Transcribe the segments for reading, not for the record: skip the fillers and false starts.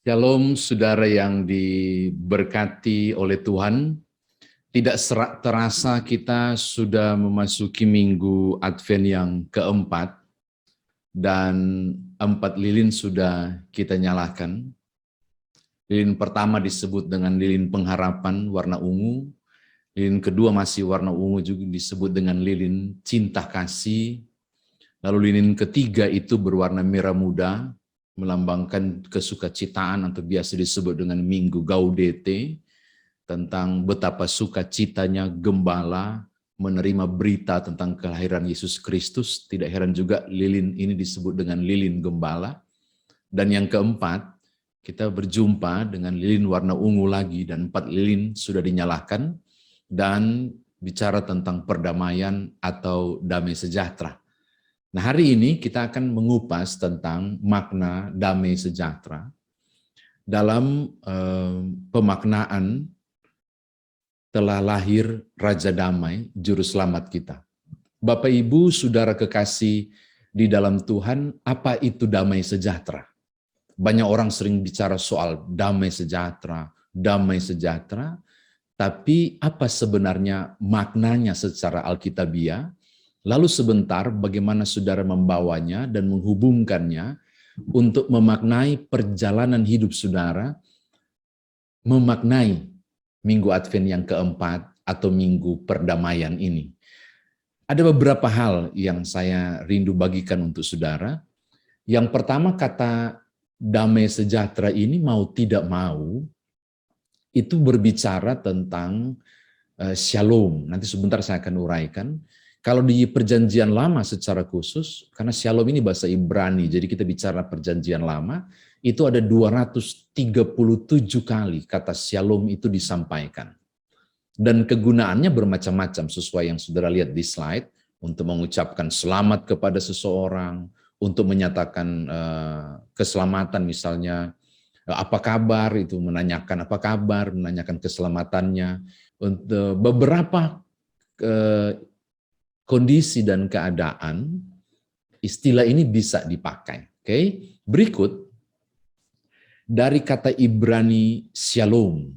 Shalom saudara yang diberkati oleh Tuhan. Tidak terasa kita sudah memasuki minggu Advent yang keempat dan 4 lilin sudah kita nyalakan. Lilin pertama disebut dengan lilin pengharapan warna ungu. Lilin kedua masih warna ungu juga disebut dengan lilin cinta kasih. Lalu lilin ketiga itu berwarna merah muda, melambangkan kesukacitaan atau biasa disebut dengan Minggu Gaudete, tentang betapa sukacitanya gembala menerima berita tentang kelahiran Yesus Kristus. Tidak heran juga lilin ini disebut dengan lilin gembala. Dan yang keempat, kita berjumpa dengan lilin warna ungu lagi, dan 4 lilin sudah dinyalakan, dan bicara tentang perdamaian atau damai sejahtera. Nah, hari ini kita akan mengupas tentang makna damai sejahtera dalam pemaknaan telah lahir Raja Damai, Juru Selamat kita. Bapak, Ibu, Saudara kekasih di dalam Tuhan, apa itu damai sejahtera? Banyak orang sering bicara soal damai sejahtera, tapi apa sebenarnya maknanya secara alkitabiah? Lalu sebentar bagaimana saudara membawanya dan menghubungkannya untuk memaknai perjalanan hidup saudara, memaknai Minggu Advent yang keempat atau Minggu Perdamaian ini. Ada beberapa hal yang saya rindu bagikan untuk saudara. Yang pertama, kata damai sejahtera ini mau tidak mau, itu berbicara tentang shalom. Nanti sebentar saya akan uraikan. Kalau di perjanjian lama secara khusus, karena shalom ini bahasa Ibrani, jadi kita bicara perjanjian lama, itu ada 237 kali kata shalom itu disampaikan. Dan kegunaannya bermacam-macam sesuai yang saudara lihat di slide, untuk mengucapkan selamat kepada seseorang, untuk menyatakan keselamatan misalnya, apa kabar, itu menanyakan apa kabar, menanyakan keselamatannya. Untuk beberapa kondisi dan keadaan, istilah ini bisa dipakai. Oke, berikut dari kata Ibrani shalom.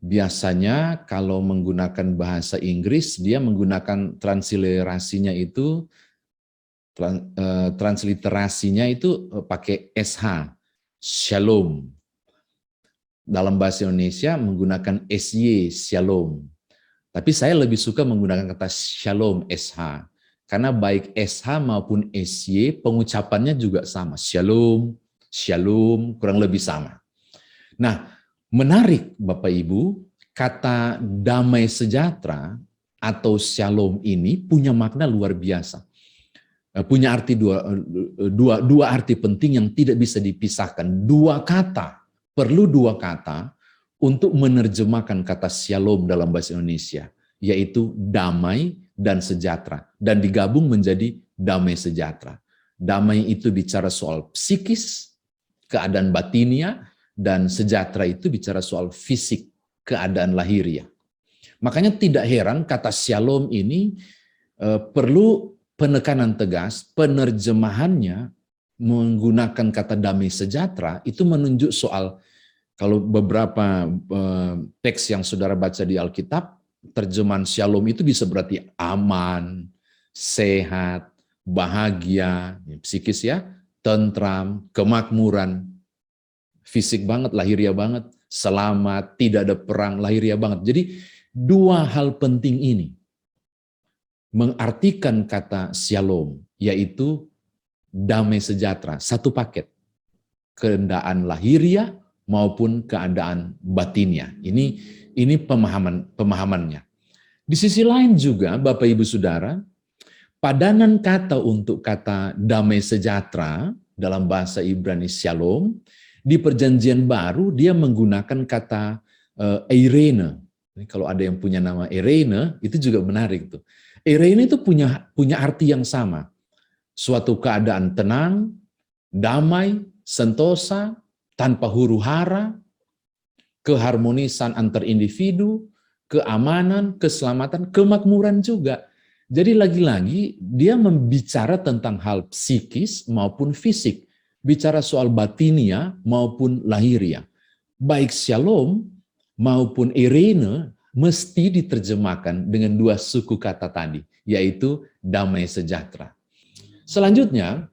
Biasanya kalau menggunakan bahasa Inggris, dia menggunakan transliterasinya itu pakai SH, shalom. Dalam bahasa Indonesia menggunakan SY, shalom. Tapi saya lebih suka menggunakan kata shalom, SH. Karena baik SH maupun SY pengucapannya juga sama. Shalom, shalom, kurang lebih sama. Nah, menarik Bapak Ibu, kata damai sejahtera atau shalom ini punya makna luar biasa. Punya arti dua arti penting yang tidak bisa dipisahkan. Perlu dua kata untuk menerjemahkan kata shalom dalam bahasa Indonesia, yaitu damai dan sejahtera, dan digabung menjadi damai sejahtera. Damai itu bicara soal psikis, keadaan batinia, dan sejahtera itu bicara soal fisik, keadaan lahiriah. Makanya tidak heran kata shalom ini perlu penekanan tegas, penerjemahannya menggunakan kata damai sejahtera itu menunjuk soal. Kalau beberapa teks yang saudara baca di Alkitab, terjemahan shalom itu bisa berarti aman, sehat, bahagia, psikis ya, tentram, kemakmuran, fisik banget, lahiriah banget, selamat, tidak ada perang, lahiriah banget. Jadi dua hal penting ini mengartikan kata shalom, yaitu damai sejahtera, satu paket, keadaan lahiriah maupun keadaan batinnya. Ini pemahamannya. Di sisi lain juga, Bapak Ibu Saudara, padanan kata untuk kata damai sejahtera dalam bahasa Ibrani shalom, di perjanjian baru dia menggunakan kata eirene. Kalau ada yang punya nama eirene, itu juga menarik tuh. Eirene itu punya arti yang sama. Suatu keadaan tenang, damai, sentosa, tanpa huru-hara, keharmonisan antar individu, keamanan, keselamatan, kemakmuran juga. Jadi lagi-lagi dia membicara tentang hal psikis maupun fisik. bicara soal batinia maupun lahiria. Baik shalom maupun eirene mesti diterjemahkan dengan dua suku kata tadi, yaitu damai sejahtera. Selanjutnya,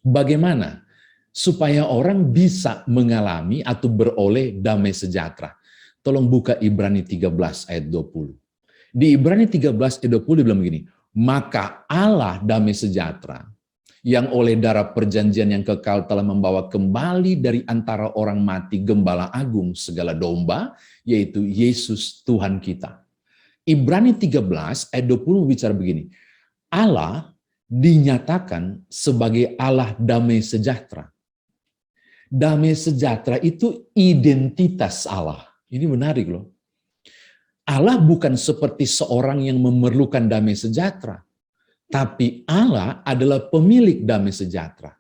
bagaimana supaya orang bisa mengalami atau beroleh damai sejahtera? Tolong buka Ibrani 13 ayat 20. Di Ibrani 13 ayat 20 dibilang begini, maka Allah damai sejahtera yang oleh darah perjanjian yang kekal telah membawa kembali dari antara orang mati gembala agung segala domba, yaitu Yesus Tuhan kita. Ibrani 13 ayat 20 bicara begini, Allah dinyatakan sebagai Allah damai sejahtera. Damai sejahtera itu identitas Allah. Ini menarik loh. Allah bukan seperti seorang yang memerlukan damai sejahtera, tapi Allah adalah pemilik damai sejahtera.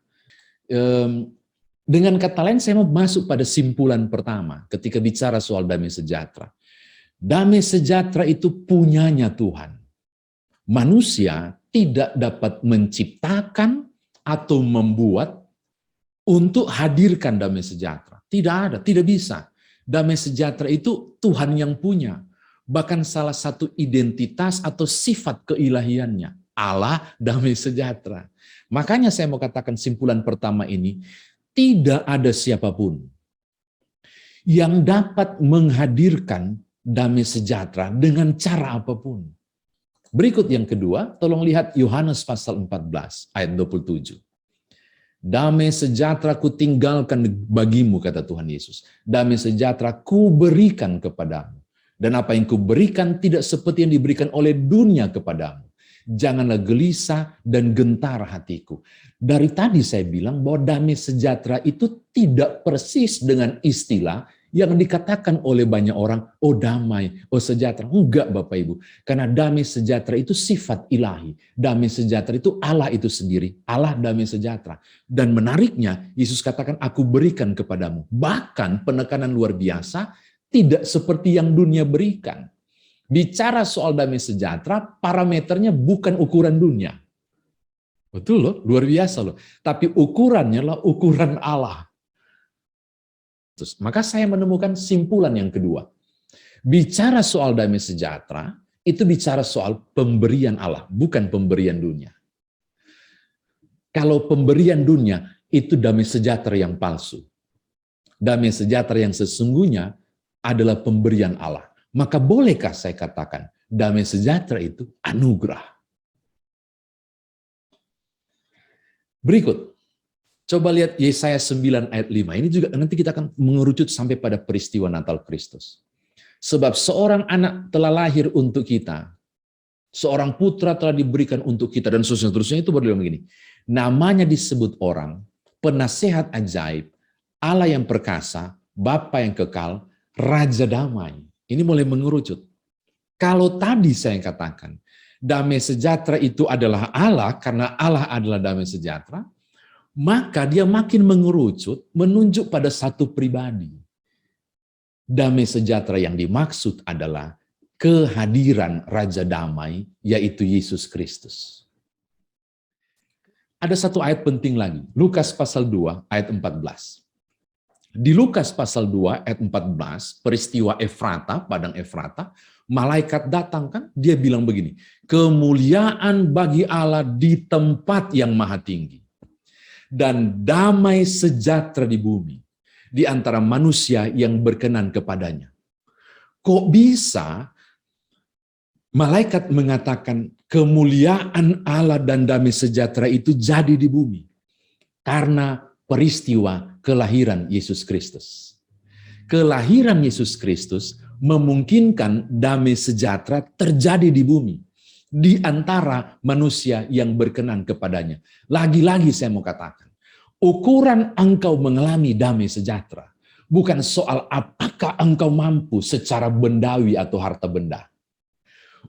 Dengan kata lain, saya mau masuk pada simpulan pertama ketika bicara soal damai sejahtera. Damai sejahtera itu punyanya Tuhan. Manusia tidak dapat menciptakan atau membuat untuk hadirkan damai sejahtera. Tidak ada, tidak bisa. Damai sejahtera itu Tuhan yang punya. Bahkan salah satu identitas atau sifat keilahiannya, Allah damai sejahtera. Makanya saya mau katakan simpulan pertama ini, tidak ada siapapun yang dapat menghadirkan damai sejahtera dengan cara apapun. Berikut yang kedua, tolong lihat Yohanes pasal 14 ayat 27. Damai sejahtera ku tinggalkan bagimu, kata Tuhan Yesus. Damai sejahtera ku berikan kepadamu. Dan apa yang kuberikan tidak seperti yang diberikan oleh dunia kepadamu. Janganlah gelisah dan gentar hatiku. Dari tadi saya bilang bahwa damai sejahtera itu tidak persis dengan istilah yang dikatakan oleh banyak orang, oh damai, oh sejahtera. Enggak Bapak Ibu. Karena damai sejahtera itu sifat ilahi. Damai sejahtera itu Allah itu sendiri. Allah damai sejahtera. Dan menariknya, Yesus katakan, aku berikan kepadamu. Bahkan penekanan luar biasa, tidak seperti yang dunia berikan. Bicara soal damai sejahtera, parameternya bukan ukuran dunia. Betul loh, luar biasa loh. Tapi ukurannya lah ukuran Allah. Terus, maka saya menemukan simpulan yang kedua. Bicara soal damai sejahtera, itu bicara soal pemberian Allah, bukan pemberian dunia. Kalau pemberian dunia, itu damai sejahtera yang palsu. Damai sejahtera yang sesungguhnya adalah pemberian Allah. Maka bolehkah saya katakan damai sejahtera itu anugerah? Berikut, coba lihat Yesaya 9 ayat 5. Ini juga nanti kita akan mengerucut sampai pada peristiwa Natal Kristus. Sebab seorang anak telah lahir untuk kita, seorang putra telah diberikan untuk kita, dan seterusnya itu berbilang begini. Namanya disebut orang, penasehat ajaib, Allah yang perkasa, Bapa yang kekal, Raja damai. Ini mulai mengerucut. Kalau tadi saya katakan, damai sejahtera itu adalah Allah, karena Allah adalah damai sejahtera, maka dia makin mengerucut, menunjuk pada satu pribadi. Damai sejahtera yang dimaksud adalah kehadiran Raja damai, yaitu Yesus Kristus. Ada satu ayat penting lagi, Lukas pasal 2 ayat 14. Di Lukas pasal 2 ayat 14, peristiwa Efrata, padang Efrata, malaikat datang kan, dia bilang begini, kemuliaan bagi Allah di tempat yang maha tinggi, dan damai sejahtera di bumi, di antara manusia yang berkenan kepadanya. Kok bisa malaikat mengatakan kemuliaan Allah dan damai sejahtera itu jadi di bumi? Karena peristiwa kelahiran Yesus Kristus. Kelahiran Yesus Kristus memungkinkan damai sejahtera terjadi di bumi, di antara manusia yang berkenan kepadanya. Lagi-lagi saya mau katakan, ukuran engkau mengalami damai sejahtera bukan soal apakah engkau mampu secara bendawi atau harta benda.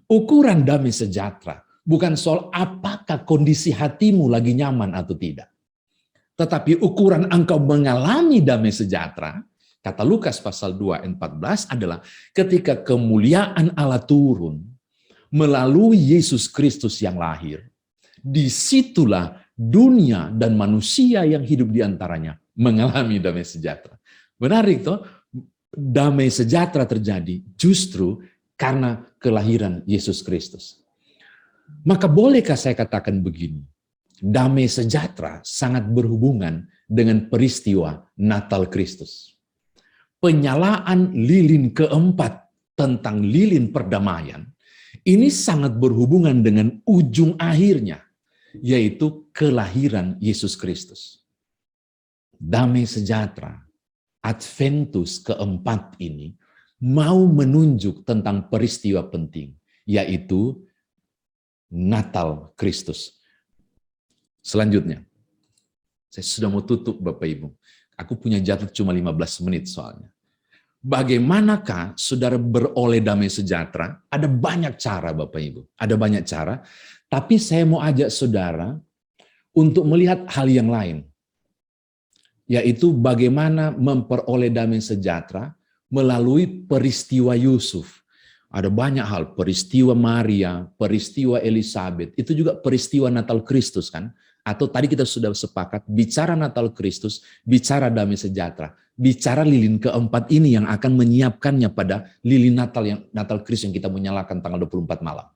Ukuran damai sejahtera bukan soal apakah kondisi hatimu lagi nyaman atau tidak. Tetapi ukuran engkau mengalami damai sejahtera, kata Lukas pasal 2 ayat 14 adalah ketika kemuliaan Allah turun melalui Yesus Kristus yang lahir, disitulah dunia dan manusia yang hidup di antaranya mengalami damai sejahtera. Menarik toh, damai sejahtera terjadi justru karena kelahiran Yesus Kristus. Maka bolehkah saya katakan begini, damai sejahtera sangat berhubungan dengan peristiwa Natal Kristus. Penyalaan lilin keempat tentang lilin perdamaian, ini sangat berhubungan dengan ujung akhirnya, yaitu kelahiran Yesus Kristus. Damai sejahtera, Adventus keempat ini, mau menunjuk tentang peristiwa penting, yaitu Natal Kristus. Selanjutnya, saya sudah mau tutup Bapak Ibu. Aku punya jadwal cuma 15 menit soalnya. Bagaimanakah saudara beroleh damai sejahtera? Ada banyak cara Bapak Ibu, ada banyak cara. Tapi saya mau ajak saudara untuk melihat hal yang lain. Yaitu bagaimana memperoleh damai sejahtera melalui peristiwa Yusuf. Ada banyak hal, peristiwa Maria, peristiwa Elizabeth, itu juga peristiwa Natal Kristus kan? Atau tadi kita sudah sepakat, bicara Natal Kristus, bicara damai sejahtera, bicara lilin keempat ini yang akan menyiapkannya pada lilin Natal Kristus yang kita menyalakan tanggal 24 malam.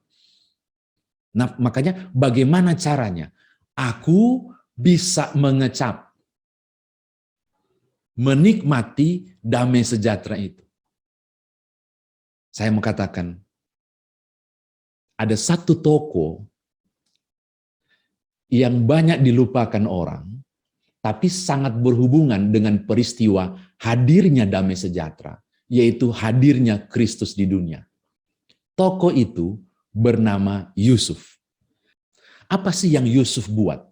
Nah, makanya bagaimana caranya? Aku bisa mengecap, menikmati damai sejahtera itu. Saya mau katakan, ada satu toko yang banyak dilupakan orang, tapi sangat berhubungan dengan peristiwa hadirnya damai sejahtera, yaitu hadirnya Kristus di dunia. Toko itu bernama Yusuf. Apa sih yang Yusuf buat?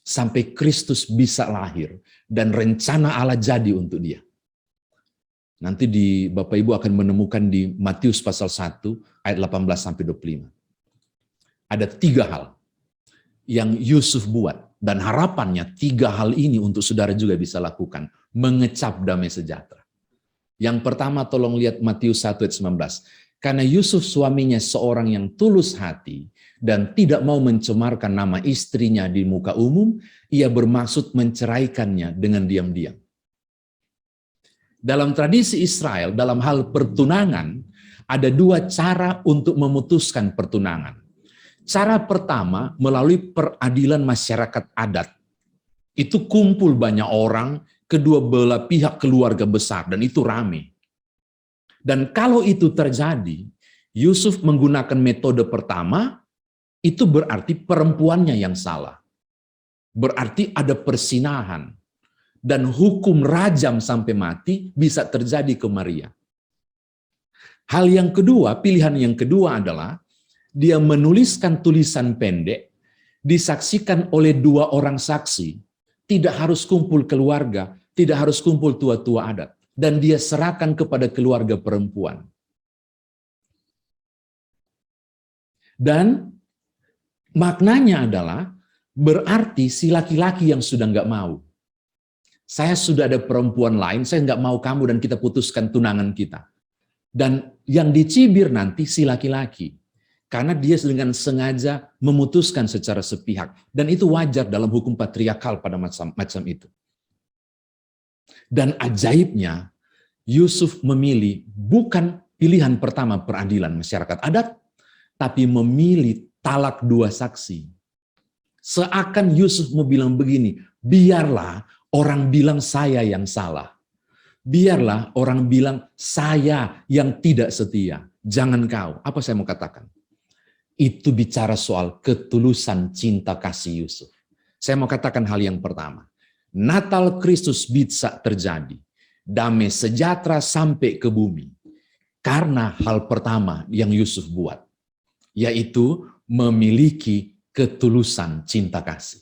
Sampai Kristus bisa lahir dan rencana Allah jadi untuk dia. Nanti Bapak Ibu akan menemukan di Matius pasal 1 ayat 18-25. Ada 3 hal yang Yusuf buat, dan harapannya 3 hal ini untuk saudara juga bisa lakukan, mengecap damai sejahtera. Yang pertama, tolong lihat Matius 1 ayat 19. Karena Yusuf suaminya seorang yang tulus hati dan tidak mau mencemarkan nama istrinya di muka umum, ia bermaksud menceraikannya dengan diam-diam. Dalam tradisi Israel, dalam hal pertunangan, ada 2 cara untuk memutuskan pertunangan. Cara pertama, melalui peradilan masyarakat adat. Itu kumpul banyak orang, kedua belah pihak keluarga besar, dan itu rame. Dan kalau itu terjadi, Yusuf menggunakan metode pertama, itu berarti perempuannya yang salah. Berarti ada persinahan. Dan hukum rajam sampai mati bisa terjadi ke Maria. Hal yang kedua, pilihan yang kedua adalah dia menuliskan tulisan pendek, disaksikan oleh 2 orang saksi, tidak harus kumpul keluarga, tidak harus kumpul tua-tua adat, dan dia serahkan kepada keluarga perempuan. Dan maknanya adalah berarti si laki-laki yang sudah nggak mau. Saya sudah ada perempuan lain, saya nggak mau kamu dan kita putuskan tunangan kita. Dan yang dicibir nanti si laki-laki. Karena dia dengan sengaja memutuskan secara sepihak. Dan itu wajar dalam hukum patriarkal pada macam itu. Dan ajaibnya, Yusuf memilih bukan pilihan pertama peradilan masyarakat adat, tapi memilih talak 2 saksi. Seakan Yusuf mau bilang begini, biarlah orang bilang saya yang salah. Biarlah orang bilang saya yang tidak setia. Jangan kau. Apa saya mau katakan? Itu bicara soal ketulusan cinta kasih Yusuf. Saya mau katakan hal yang pertama. Natal Kristus bisa terjadi. Damai sejahtera sampai ke bumi. Karena hal pertama yang Yusuf buat. Yaitu memiliki ketulusan cinta kasih.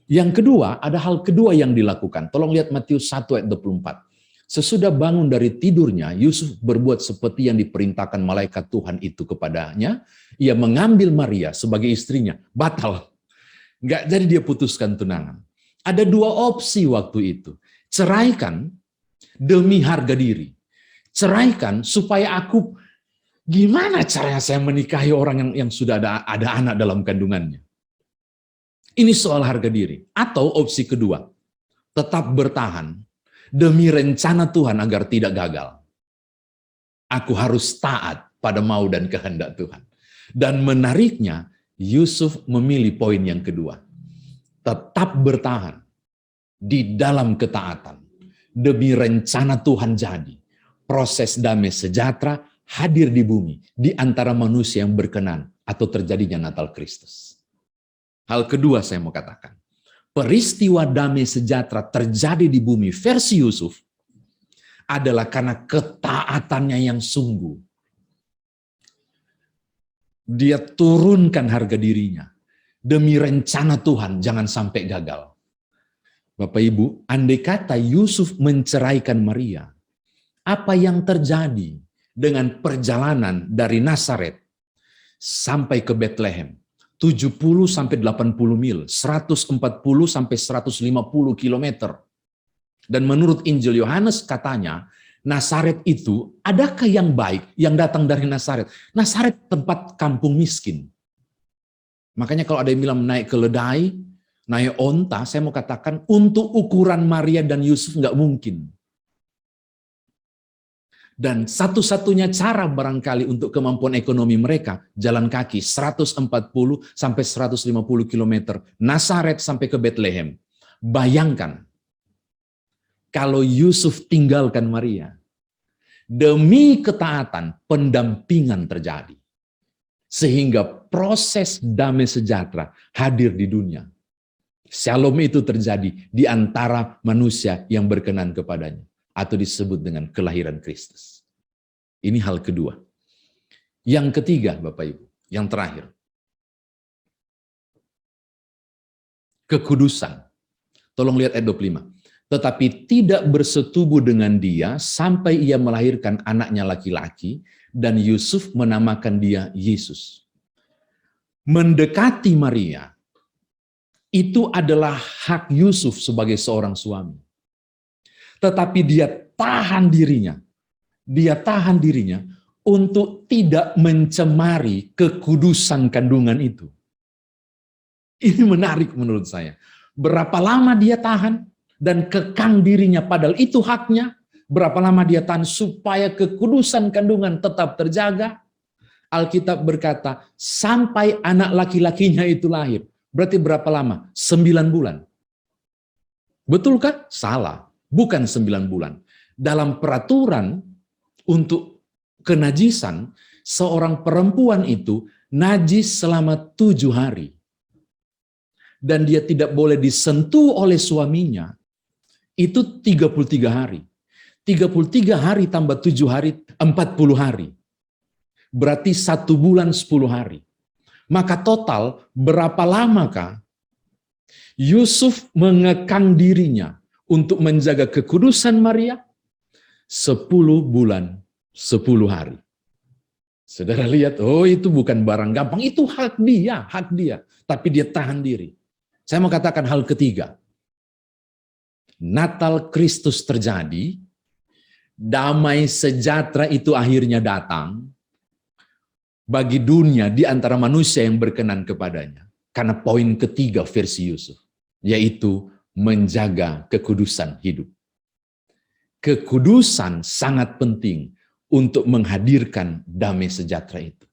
Yang kedua, ada hal kedua yang dilakukan. Tolong lihat Matius 1 ayat 24. Sesudah bangun dari tidurnya, Yusuf berbuat seperti yang diperintahkan malaikat Tuhan itu kepadanya. Ia mengambil Maria sebagai istrinya. Batal. Nggak jadi dia putuskan tunangan. Ada 2 opsi waktu itu. Ceraikan demi harga diri. Ceraikan supaya aku, gimana caranya saya menikahi orang yang sudah ada anak dalam kandungannya. Ini soal harga diri. Atau opsi kedua, tetap bertahan demi rencana Tuhan agar tidak gagal. Aku harus taat pada mau dan kehendak Tuhan. Dan menariknya, Yusuf memilih poin yang kedua. Tetap bertahan di dalam ketaatan. Demi rencana Tuhan jadi. Proses damai sejahtera hadir di bumi. Di antara manusia yang berkenan atau terjadinya Natal Kristus. Hal kedua saya mau katakan. Peristiwa damai sejahtera terjadi di bumi versi Yusuf adalah karena ketaatannya yang sungguh. Dia turunkan harga dirinya. Demi rencana Tuhan, jangan sampai gagal. Bapak Ibu, andai kata Yusuf menceraikan Maria, apa yang terjadi dengan perjalanan dari Nazaret sampai ke Bethlehem? 70 sampai 80 mil, 140 sampai 150 kilometer. Dan menurut Injil Yohanes katanya, Nazaret itu, adakah yang baik yang datang dari Nazaret? Nazaret tempat kampung miskin. Makanya kalau ada yang bilang naik keledai, naik onta, saya mau katakan untuk ukuran Maria dan Yusuf nggak mungkin. Dan satu-satunya cara barangkali untuk kemampuan ekonomi mereka, jalan kaki 140 sampai 150 km, Nazaret sampai ke Bethlehem. Bayangkan, kalau Yusuf tinggalkan Maria, demi ketaatan, pendampingan terjadi. Sehingga proses damai sejahtera hadir di dunia. Shalom itu terjadi di antara manusia yang berkenan kepadanya. Atau disebut dengan kelahiran Kristus. Ini hal kedua. Yang ketiga, Bapak Ibu, yang terakhir. Kekudusan. Tolong lihat ayat 25. Tetapi tidak bersetubuh dengan dia sampai ia melahirkan anaknya laki-laki dan Yusuf menamakan dia Yesus. Mendekati Maria itu adalah hak Yusuf sebagai seorang suami. Tetapi dia tahan dirinya untuk tidak mencemari kekudusan kandungan itu. Ini menarik menurut saya. Berapa lama dia tahan dan kekang dirinya padahal itu haknya. Berapa lama dia tahan supaya kekudusan kandungan tetap terjaga. Alkitab berkata sampai anak laki-lakinya itu lahir. Berarti berapa lama? 9 bulan. Betulkah? Salah. Bukan 9 bulan. Dalam peraturan untuk kenajisan, seorang perempuan itu najis selama 7 hari. Dan dia tidak boleh disentuh oleh suaminya, itu 33 hari. 33 hari tambah 7 hari, 40 hari. Berarti 1 bulan 10 hari. Maka total berapa lamakah Yusuf mengekang dirinya untuk menjaga kekudusan Maria? 10 bulan, 10 hari. Saudara lihat, oh itu bukan barang gampang, itu hak dia. Tapi dia tahan diri. Saya mau katakan hal ketiga. Natal Kristus terjadi, damai sejahtera itu akhirnya datang bagi dunia di antara manusia yang berkenan kepadanya. Karena poin ketiga versi Yusuf, yaitu menjaga kekudusan hidup. Kekudusan sangat penting untuk menghadirkan damai sejahtera itu.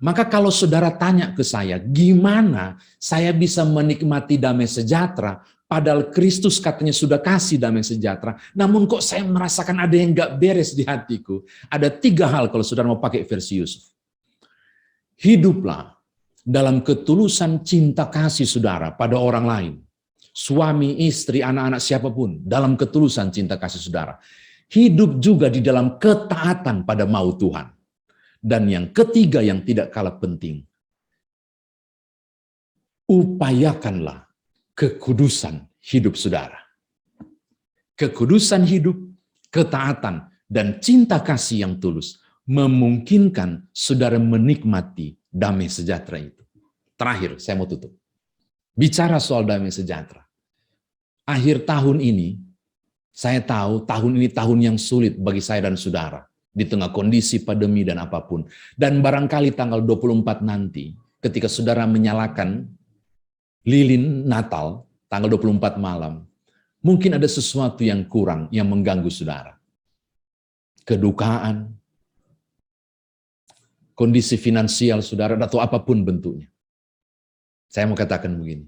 Maka kalau saudara tanya ke saya, gimana saya bisa menikmati damai sejahtera, padahal Kristus katanya sudah kasih damai sejahtera, namun kok saya merasakan ada yang gak beres di hatiku. Ada 3 hal kalau saudara mau pakai versi Yusuf. Hiduplah dalam ketulusan cinta kasih saudara pada orang lain. Suami, istri, anak-anak, siapapun, dalam ketulusan cinta kasih saudara. Hidup juga di dalam ketaatan pada mau Tuhan. Dan yang ketiga yang tidak kalah penting, upayakanlah kekudusan hidup saudara. Kekudusan hidup, ketaatan, dan cinta kasih yang tulus memungkinkan saudara menikmati damai sejahtera itu. Terakhir, saya mau tutup. Bicara soal damai sejahtera. Akhir tahun ini, saya tahu tahun ini tahun yang sulit bagi saya dan saudara. Di tengah kondisi pandemi dan apapun. Dan barangkali tanggal 24 nanti, ketika saudara menyalakan lilin Natal, tanggal 24 malam, mungkin ada sesuatu yang kurang yang mengganggu saudara. Kedukaan, kondisi finansial saudara, atau apapun bentuknya. Saya mau katakan begini,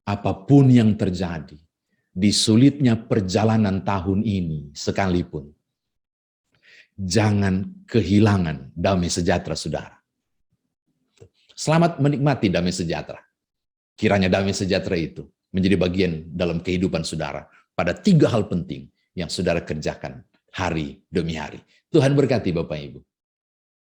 apapun yang terjadi, di sulitnya perjalanan tahun ini sekalipun, jangan kehilangan damai sejahtera saudara. Selamat menikmati damai sejahtera. Kiranya damai sejahtera itu menjadi bagian dalam kehidupan saudara pada 3 hal penting yang saudara kerjakan hari demi hari. Tuhan berkati Bapak Ibu.